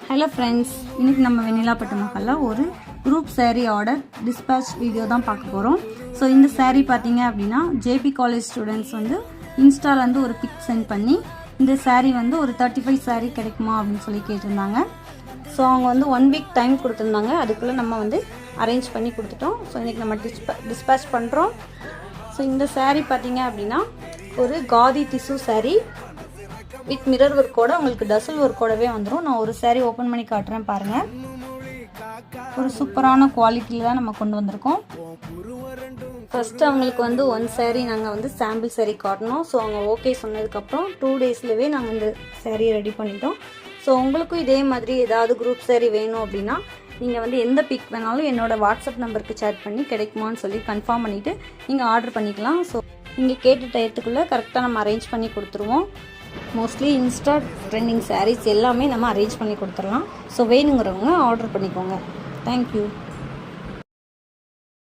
Hello friends, இன்றைக்கி நம்ம வெண்ணிலா பட்டு மஹாலில் ஒரு group sari order dispatch video தான் பார்க்க போகிறோம். ஸோ இந்த சேரீ பார்த்தீங்க அப்படின்னா ஜேபி காலேஜ் ஸ்டூடெண்ட்ஸ் வந்து இன்ஸ்டாலேருந்து ஒரு பிக் சென்ட் பண்ணி இந்த சேரீ வந்து ஒரு 35 சேரீ கிடைக்குமா அப்படின்னு சொல்லி கேட்டிருந்தாங்க. ஸோ அவங்க வந்து 1 வீக் டைம் கொடுத்துருந்தாங்க. அதுக்குள்ளே நம்ம வந்து அரேஞ்ச் பண்ணி கொடுத்துட்டோம். ஸோ இன்றைக்கி நம்ம டிஸ்பேச் பண்ணுறோம். ஸோ இந்த சேரீ பார்த்தீங்க அப்படின்னா ஒரு khadi tissue sari with mirror ஒர்க்கோட உங்களுக்கு டசல் ஒர்க்கோடவே வந்துடும். நான் ஒரு சேரீ ஓப்பன் பண்ணி காட்டுறேன் பாருங்கள். ஒரு சூப்பரான குவாலிட்டியில் தான் நம்ம கொண்டு வந்திருக்கோம். ஃபஸ்ட்டு அவங்களுக்கு வந்து 1 சேரீ நாங்கள் வந்து சாம்பிள் சேரீ காட்டணும். ஸோ அவங்க ஓகே சொன்னதுக்கப்புறம் 2 டேஸ்லேயே நாங்கள் இந்த சேரீ ரெடி பண்ணிட்டோம். ஸோ உங்களுக்கும் இதே மாதிரி ஏதாவது குரூப் சேரீ வேணும் அப்படின்னா நீங்கள் வந்து எந்த பிக் வேணாலும் என்னோடய வாட்ஸ்அப் நம்பருக்கு சேட் பண்ணி கிடைக்குமான்னு சொல்லி கன்ஃபார்ம் பண்ணிவிட்டு நீங்கள் ஆர்டர் பண்ணிக்கலாம். ஸோ நீங்கள் கேட்ட டயத்துக்குள்ளே கரெக்டாக நம்ம அரேஞ்ச் பண்ணி கொடுத்துருவோம். மோஸ்ட்லி இன்ஸ்டா ட்ரெண்டிங் சாரீஸ் எல்லாமே நம்ம அரேஞ்ச் பண்ணி கொடுத்துடலாம். ஸோ வேணுங்கிறவங்க ஆர்டர் பண்ணிக்கோங்க. தேங்க்யூ.